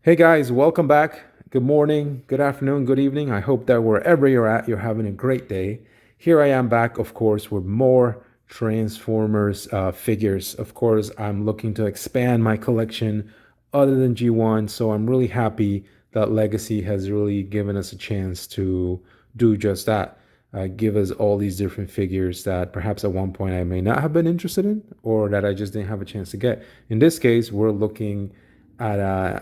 Hey guys, welcome back. Good morning, good afternoon, good evening. I hope that wherever you're at, you're having a great day. Here I am back, of course, with more Transformers figures. Of course, I'm looking to expand my collection other than G1, so I'm really happy that Legacy has really given us a chance to do just that. Give us all these different figures that perhaps at one point I may not have been interested in or that I just didn't have a chance to get. In this case, we're looking at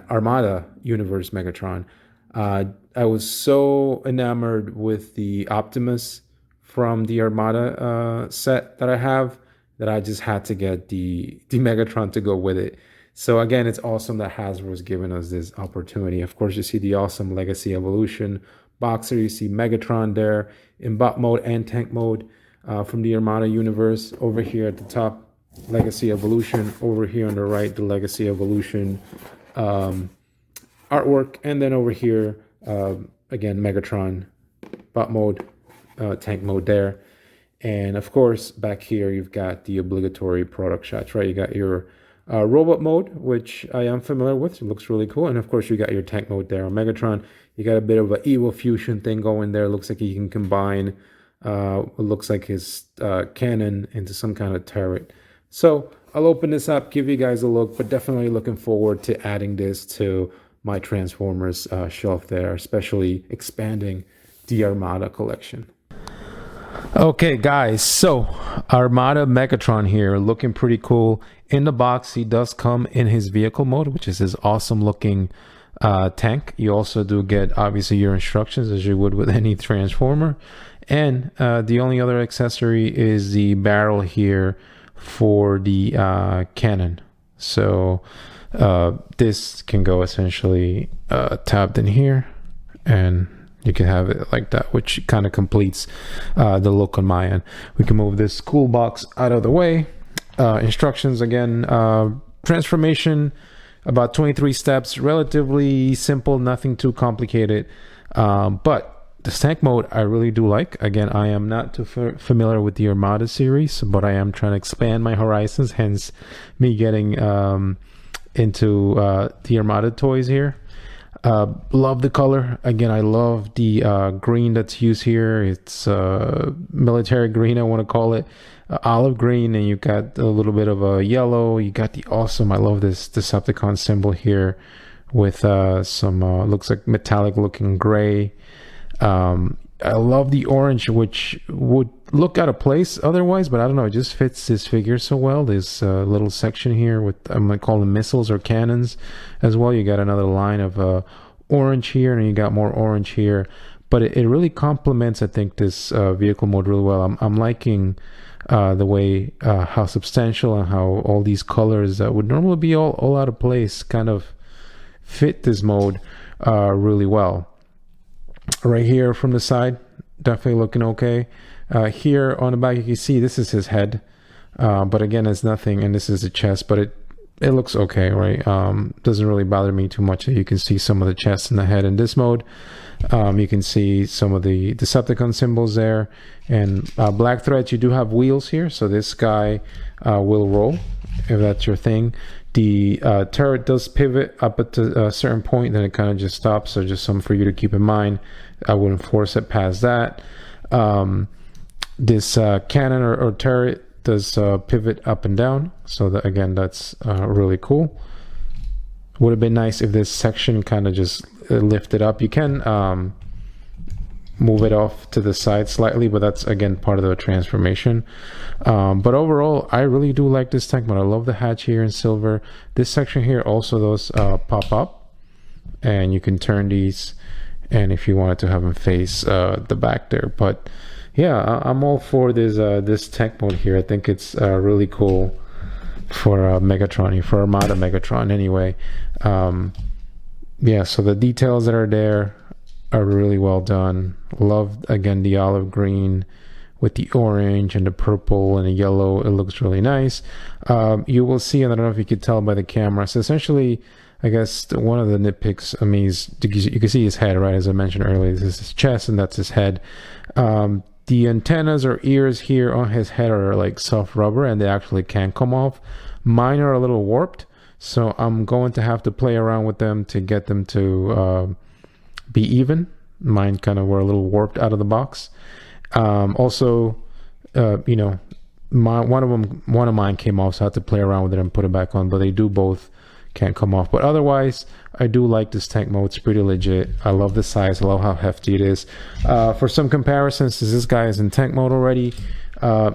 Armada universe Megatron. I was so enamored with the Optimus from the Armada set that I have that I just had to get the Megatron to go with it. So again, it's awesome that Hasbro's given us this opportunity. Of course, you see the awesome Legacy Evolution boxer. You see Megatron there in bot mode and tank mode from the Armada universe. Over here at the top, Legacy Evolution. Over here on the right, the Legacy Evolution artwork. And then over here, again, Megatron, bot mode, tank mode there. And of course, back here, you've got the obligatory product shots, right? You got your robot mode, which I am familiar with. It looks really cool. And of course, you got your tank mode there on Megatron. You got a bit of an evil fusion thing going there. Looks like he can combine what looks like his cannon into some kind of turret. So I'll open this up, give you guys a look, but definitely looking forward to adding this to my Transformers shelf there, especially expanding the Armada collection. Okay, guys, so Armada Megatron here, looking pretty cool. In the box, he does come in his vehicle mode, which is his awesome looking tank. You also do get, obviously, your instructions as you would with any Transformer. And the only other accessory is the barrel here for the cannon. So this can go essentially tabbed in here, and you can have it like that, which kind of completes the look on my end. We can move this cool box out of the way. Instructions again, transformation, about 23 steps, relatively simple, nothing too complicated. But the tank mode I really do like. Again, I am not too familiar with the Armada series, but I am trying to expand my horizons, hence me getting into the Armada toys here. Love the color. Again, I love the green that's used here. It's military green, I want to call it. Olive green, and you got a little bit of a yellow. You got the awesome, I love this Decepticon symbol here with some looks like metallic looking gray. I love the orange, which would look out of place otherwise, but I don't know, it just fits this figure so well. This little section here with, I'm gonna call them missiles or cannons as well. You got another line of orange here, and you got more orange here, but it really complements, I think, this vehicle mode really well. I'm liking the way how substantial and how all these colors that would normally be all out of place kind of fit this mode really well. Right here from the side, definitely looking okay. Here on the back, you can see this is his head, but again, it's nothing, and this is the chest, but it looks okay, right? Doesn't really bother me too much. You can see some of the chest and the head in this mode. You can see some of the Decepticon symbols there, and black threads. You do have wheels here, so this guy will roll if that's your thing. The turret does pivot up at a certain point, then it kind of just stops. So just something for you to keep in mind. I wouldn't force it past that. This cannon or turret does pivot up and down. So that, again, that's really cool. Would have been nice if this section kind of just lifted up. You can move it off to the side slightly, but that's again part of the transformation. But overall, I really do like this tank mode. I love the hatch here in silver. This section here also does pop up, and you can turn these, and if you wanted to have them face the back there. But yeah, I'm all for this tank mode here. I think it's really cool for Megatron here, for Armada Megatron anyway. Yeah, so the details that are there are really well done. Love, again, the olive green with the orange and the purple and the yellow. It looks really nice. You will see, and I don't know if you could tell by the camera, so essentially, I guess one of the nitpicks, I mean, is you can see his head, right? As I mentioned earlier, this is his chest and that's his head. The antennas or ears here on his head are like soft rubber, and they actually can come off. Mine are a little warped, So I'm going to have to play around with them to get them to be even. Mine kind of were a little warped out of the box. Also, you know, one of mine came off, so I had to play around with it and put it back on, but they do both can't come off. But otherwise, I do like this tank mode. It's pretty legit. I love the size. I love how hefty it is. For some comparisons, this guy is in tank mode already.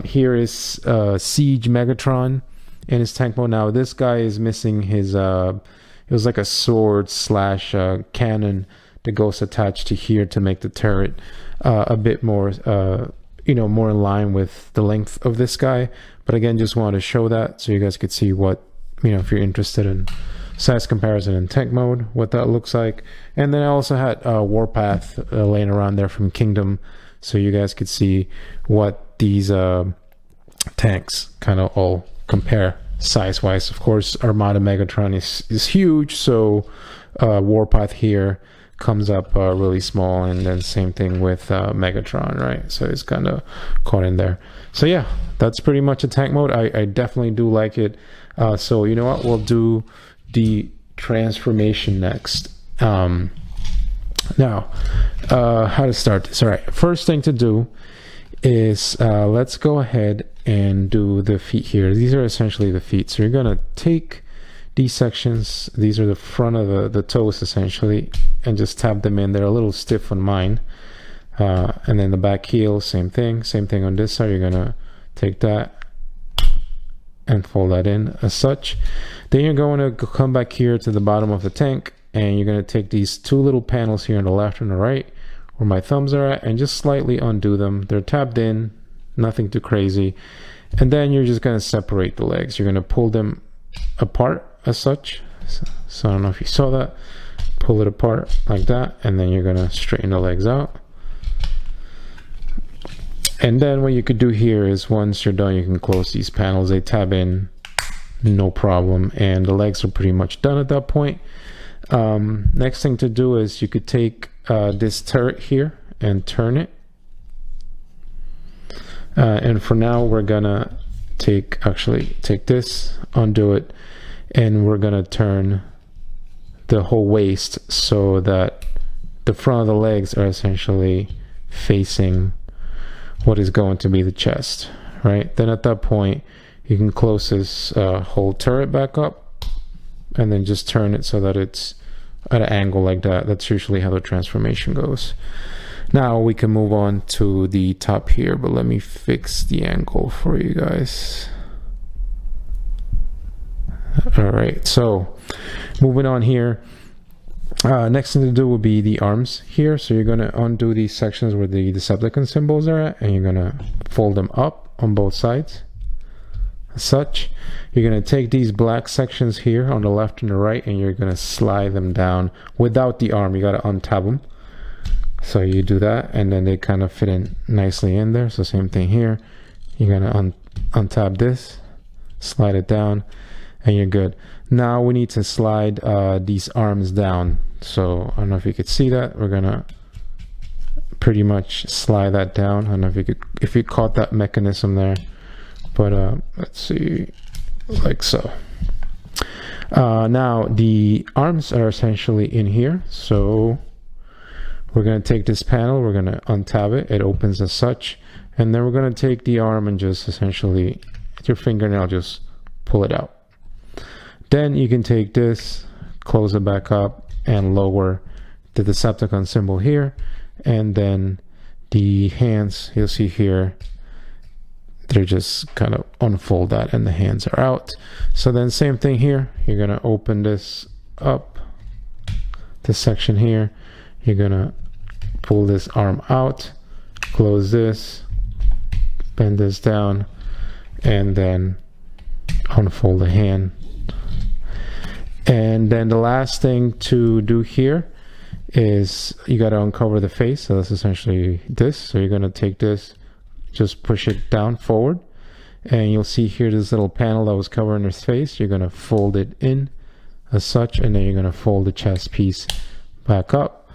Here is Siege Megatron in his tank mode. Now this guy is missing his it was like a sword slash cannon that goes attached to here to make the turret a bit more you know, more in line with the length of this guy. But again, just wanted to show that so you guys could see what, you know, if you're interested in size comparison in tank mode, what that looks like. And then I also had Warpath laying around there from Kingdom, so you guys could see what these tanks kind of all compare size wise. Of course, Armada Megatron is huge, so Warpath here comes up really small, and then same thing with Megatron, right? So it's kind of caught in there. So yeah, that's pretty much a tank mode. I definitely do like it. So you know what, we'll do the transformation next. Now how to start this. All right, first thing to do is let's go ahead and do the feet here. These are essentially the feet. So you're gonna take these sections, these are the front of the toes essentially, and just tap them in. They're a little stiff on mine. And then the back heel, same thing on this side. You're gonna take that and fold that in as such. Then you're going to come back here to the bottom of the tank, and you're going to take these two little panels here on the left and the right where my thumbs are at, and just slightly undo them. They're tapped in, nothing too crazy. And then you're just going to separate the legs. You're going to pull them apart as such. So I don't know if you saw that. Pull it apart like that, and then you're going to straighten the legs out. And then what you could do here is once you're done, you can close these panels. They tab in, no problem, and the legs are pretty much done at that point. Next thing to do is you could take this turret here and turn it. And for now, we're gonna take this, undo it, and we're gonna turn the whole waist so that the front of the legs are essentially facing what is going to be the chest, right? Then at that point, you can close this whole turret back up, and then just turn it so that it's at an angle like that. That's usually how the transformation goes. Now we can move on to the top here, but let me fix the angle for you guys. All right, so moving on here. Next thing to do will be the arms here. So you're going to undo these sections where the Decepticon symbols are at, and you're going to fold them up on both sides as such. You're going to take these black sections here on the left and the right, and you're going to slide them down without the arm. You got to untab them. So you do that, and then they kind of fit in nicely in there. So same thing here. You're going to untab this, slide it down, and you're good. Now we need to slide these arms down. So I don't know if you could see that. We're gonna pretty much slide that down. I don't know if you caught that mechanism there, but let's see, like so. Now the arms are essentially in here. So we're gonna take this panel, we're gonna untab it. It opens as such, and then we're gonna take the arm and just essentially with your fingernail just pull it out. Then you can take this, close it back up, and lower the Decepticon symbol here. And then the hands, you'll see here, they're just kind of unfold that, and the hands are out. So then same thing here. You're going to open this up, this section here. You're going to pull this arm out, close this, bend this down, and then unfold the hand. And then the last thing to do here is you got to uncover the face. So that's essentially this. So you're going to take this, just push it down forward, and you'll see here this little panel that was covering his face. You're going to fold it in as such, and then you're going to fold the chest piece back up.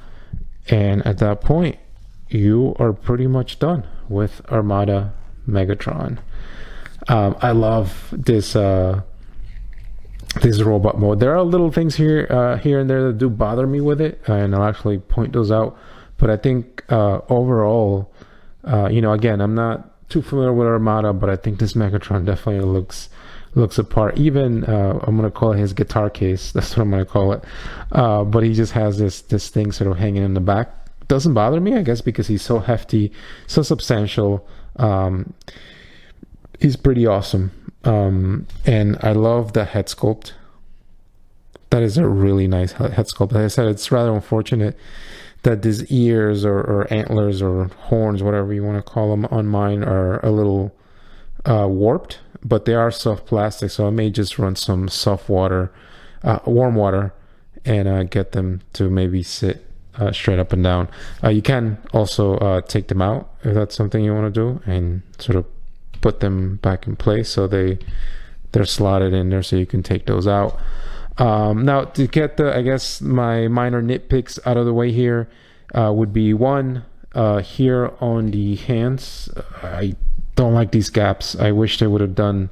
And at that point, you are pretty much done with Armada Megatron. I love this this robot mode. There are little things here here and there that do bother me with it, and I'll actually point those out. But I think overall, you know, again, I'm not too familiar with Armada, but I think this Megatron definitely looks apart. Even I'm gonna call it his guitar case. That's what I'm gonna call it. But he just has this thing sort of hanging in the back. Doesn't bother me, I guess, because he's so hefty, so substantial. He's pretty awesome. And I love the head sculpt. That is a really nice head sculpt. Like I said, it's rather unfortunate that these ears or antlers or horns, whatever you want to call them, on mine are a little warped, but they are soft plastic, so I may just run some soft water, warm water, and get them to maybe sit straight up and down. You can also take them out if that's something you want to do, and sort of put them back in place so they're slotted in there, so you can take those out. Now, to get I guess my minor nitpicks out of the way here, would be one, here on the hands, I don't like these gaps. I wish they would have done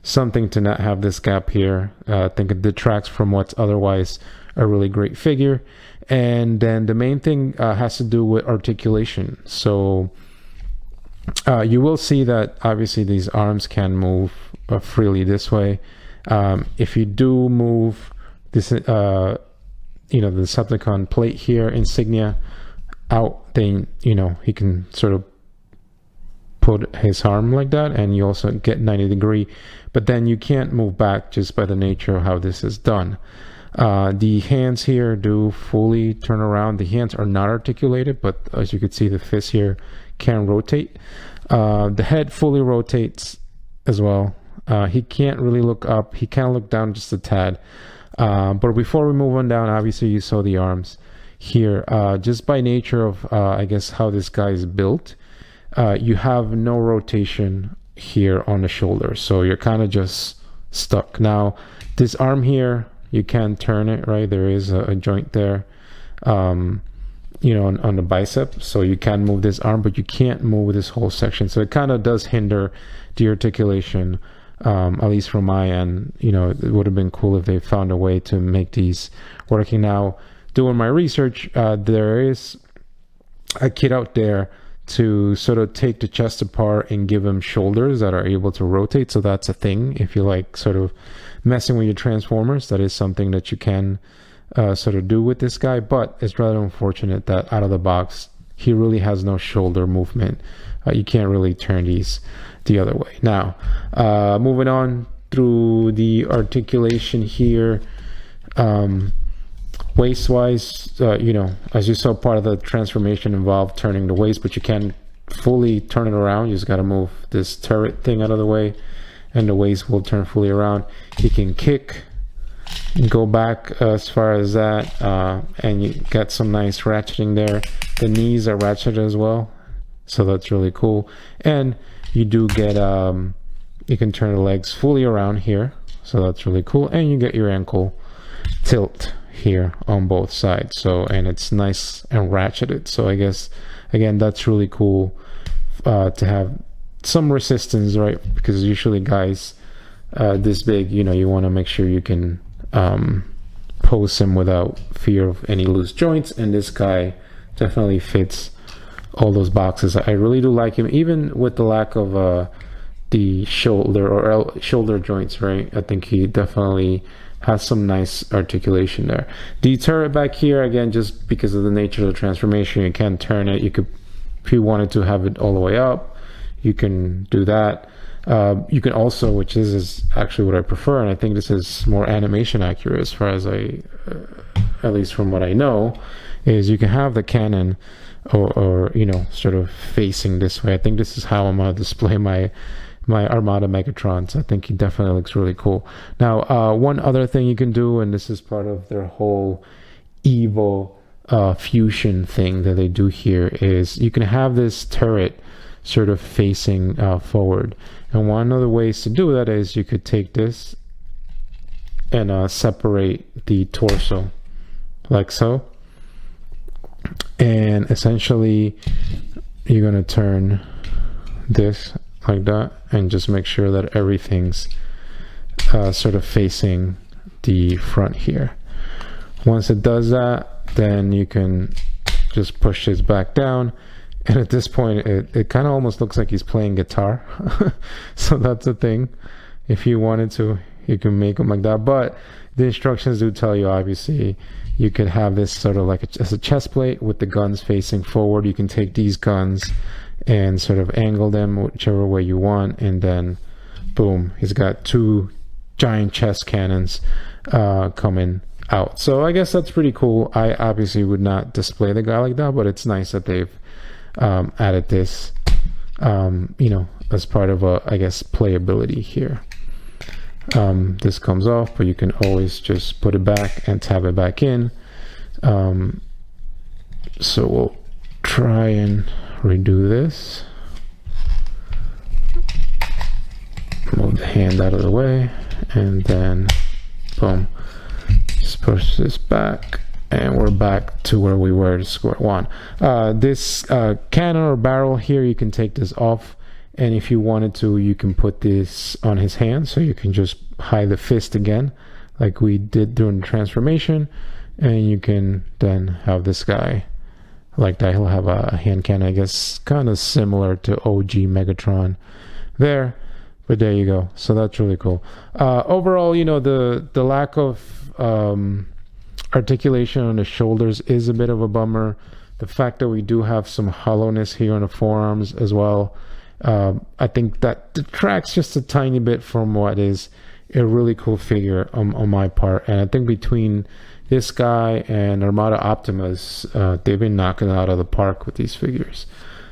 something to not have this gap here. I think it detracts from what's otherwise a really great figure. And then the main thing has to do with articulation. So you will see that obviously these arms can move freely this way. If you do move this, you know, the Decepticon plate here, insignia, out, then, you know, he can sort of put his arm like that, and you also get 90-degree, but then you can't move back just by the nature of how this is done. The hands here do fully turn around. The hands are not articulated, but as you can see, the fist here can rotate. The head fully rotates as well. He can't really look up. He can look down just a tad. But before we move on down, obviously you saw the arms here. Just by nature of, I guess, how this guy is built, you have no rotation here on the shoulder. So you're kind of just stuck. Now, this arm here, you can turn it, right? There is a joint there, you know, on the bicep. So you can move this arm, but you can't move this whole section. So it kind of does hinder the articulation. At least from my end. You know, it would have been cool if they found a way to make these working. Now, doing my research, there is a kit out there to sort of take the chest apart and give him shoulders that are able to rotate. So that's a thing. If you like sort of messing with your Transformers, that is something that you can sort of do with this guy. But it's rather unfortunate that out of the box, he really has no shoulder movement. You can't really turn these the other way. Now, moving on through the articulation here, waist wise, you know, as you saw, part of the transformation involved turning the waist, but you can't fully turn it around. You just got to move this turret thing out of the way, and the waist will turn fully around. You can kick and go back as far as that, and you get some nice ratcheting there. The knees are ratcheted as well, so that's really cool. And you do get you can turn the legs fully around here, so that's really cool. And you get your ankle tilt here on both sides, so, and it's nice and ratcheted. So I guess again, that's really cool to have some resistance, right? Because usually guys this big, you know, you want to make sure you can pose him without fear of any loose joints, and this guy definitely fits all those boxes. I really do like him, even with the lack of the shoulder or shoulder joints, right? I think he definitely has some nice articulation there. The turret back here, again, just because of the nature of the transformation, you can turn it. You could, if you wanted to have it all the way up, you can do that. You can also, which is actually what I prefer, and I think this is more animation accurate as far as at least from what I know, is you can have the cannon or you know, sort of facing this way. I think this is how I'm gonna display my Armada Megatrons. I think he definitely looks really cool. Now, one other thing you can do, and this is part of their whole Evo fusion thing that they do here, is you can have this turret sort of facing forward. And one of the ways to do that is you could take this and separate the torso like so. And essentially you're going to turn this like that and just make sure that everything's sort of facing the front here. Once it does that, then you can just push this back down, and at this point it kind of almost looks like he's playing guitar. So that's the thing. If you wanted to, you can make them like that, but the instructions do tell you, obviously, you could have this sort of like as a chest plate with the guns facing forward. You can take these guns and sort of angle them whichever way you want, and then boom, he's got two giant chest cannons coming out. So I guess that's pretty cool. I obviously would not display the guy like that, but it's nice that they've added this, you know, as part of a, I guess, playability here. This comes off, but you can always just put it back and tab it back in. So we'll try and redo this. Move the hand out of the way, and then boom, just push this back, and we're back to where we were to square one. This cannon or barrel here, you can take this off, and if you wanted to, you can put this on his hand, so you can just hide the fist again like we did during the transformation, and you can then have this guy like that. He'll have a hand cannon, I guess, kind of similar to OG Megatron there. But there you go. So that's really cool. Overall, you know, the lack of articulation on the shoulders is a bit of a bummer. The fact that we do have some hollowness here on the forearms as well, I think that detracts just a tiny bit from what is a really cool figure on my part. And I think between this guy and Armada Optimus, they've been knocking it out of the park with these figures.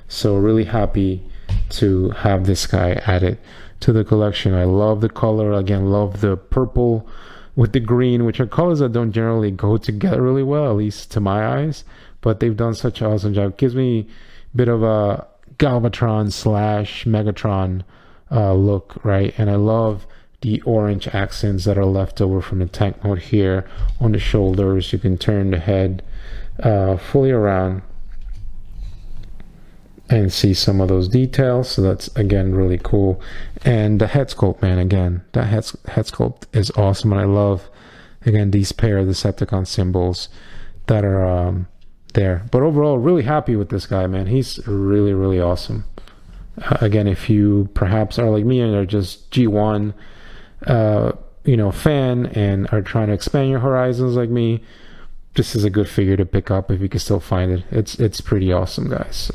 So really happy to have this guy added to the collection. I love the color. Again, love the purple with the green, which are colors that don't generally go together really well, at least to my eyes, but they've done such an awesome job. It gives me a bit of a Galvatron / Megatron look, right? And I love the orange accents that are left over from the tank mode here on the shoulders. You can turn the head fully around and see some of those details. So that's, again, really cool. And the head sculpt, man, again, that head sculpt is awesome. And I love, again, these pair of Decepticon symbols that are there. But overall, really happy with this guy, man. He's really, really awesome. Again, if you perhaps are like me and are just G1 you know, fan and are trying to expand your horizons like me, this is a good figure to pick up if you can still find it. It's pretty awesome, guys.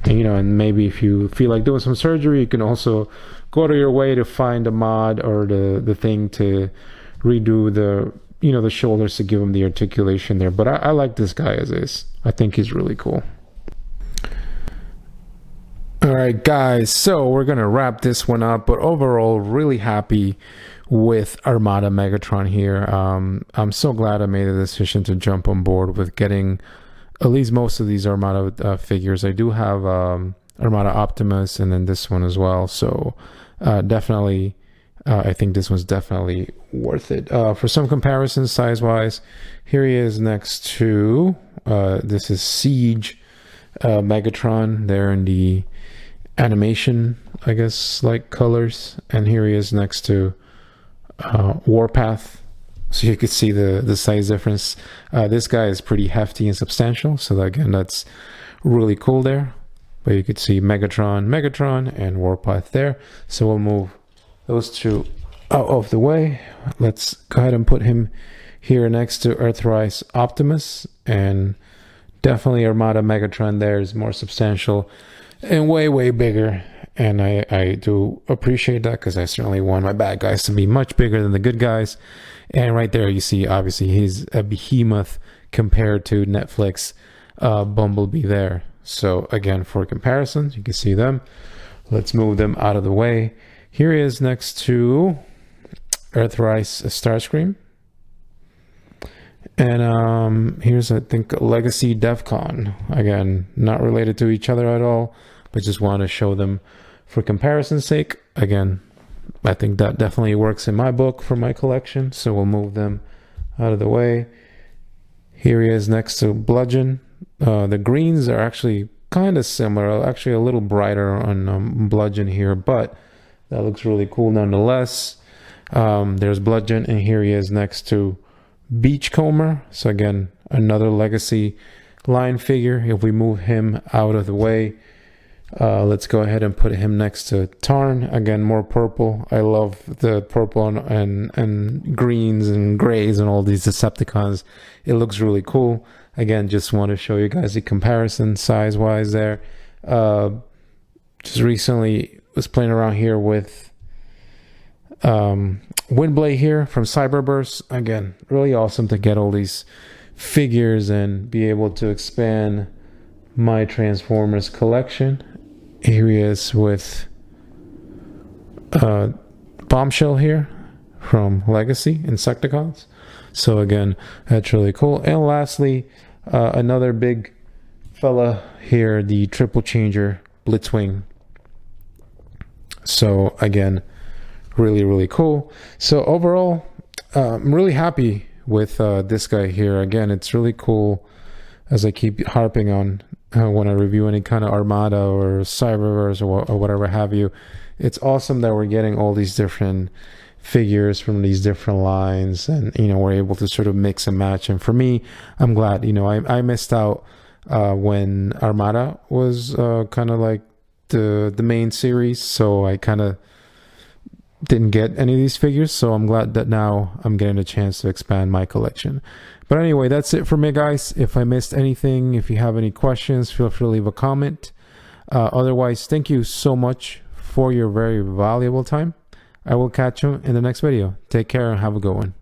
And, you know, and maybe if you feel like doing some surgery, you can also go to your way to find a mod or the thing to redo the, you know, the shoulders to give him the articulation there. But I like this guy as is. I think he's really cool. All right, guys, so we're gonna wrap this one up, but overall, really happy with Armada Megatron here. I'm so glad I made the decision to jump on board with getting at least most of these Armada figures. I do have Armada Optimus and then this one as well, so definitely I think this one's definitely worth it. For some comparisons size-wise, here he is next to, this is Siege Megatron there in the animation, I guess, like colors, and here he is next to Warpath, so you could see the size difference. This guy is pretty hefty and substantial, so that, again, that's really cool there. But you could see Megatron and Warpath there. So we'll move those two out of the way. Let's go ahead and put him here next to Earthrise Optimus, and definitely Armada Megatron there is more substantial and way bigger, and I do appreciate that, because I certainly want my bad guys to be much bigger than the good guys. And right there you see, obviously, he's a behemoth compared to Netflix Bumblebee there. So again, for comparisons, you can see them. Let's move them out of the way. Here he is next to Earthrise Starscream, and here's, I think, Legacy Defcon. Again, not related to each other at all, but just want to show them for comparison's sake. Again, I think that definitely works in my book for my collection, so we'll move them out of the way. Here he is next to Bludgeon. The greens are actually kind of similar, actually a little brighter on Bludgeon here, but that looks really cool nonetheless. There's Bludgeon, and here he is next to Beachcomber. So again, another legacy line figure. If we move him out of the way, let's go ahead and put him next to Tarn. Again, more purple. I love the purple and greens and grays and all these Decepticons. It looks really cool. Again, just want to show you guys the comparison size wise there. Just recently was playing around here with Windblade here from Cyberburst. Again, really awesome to get all these figures and be able to expand my Transformers collection. Here he is with Bombshell here from Legacy Insecticons. So again, that's really cool. And lastly, another big fella here, the Triple Changer Blitzwing. So again, really cool. So overall, I'm really happy with this guy here. Again, it's really cool, as I keep harping on when I review any kind of Armada or Cyberverse or whatever have you. It's awesome that we're getting all these different figures from these different lines, and we're able to sort of mix and match. And for me, I'm glad. I missed out when Armada was kind of like the main series, so I kind of didn't get any of these figures. So I'm glad that now I'm getting a chance to expand my collection. But anyway, that's it for me, guys. If I missed anything, if you have any questions, feel free to leave a comment. Otherwise, thank you so much for your very valuable time. I will catch you in the next video. Take care and have a good one.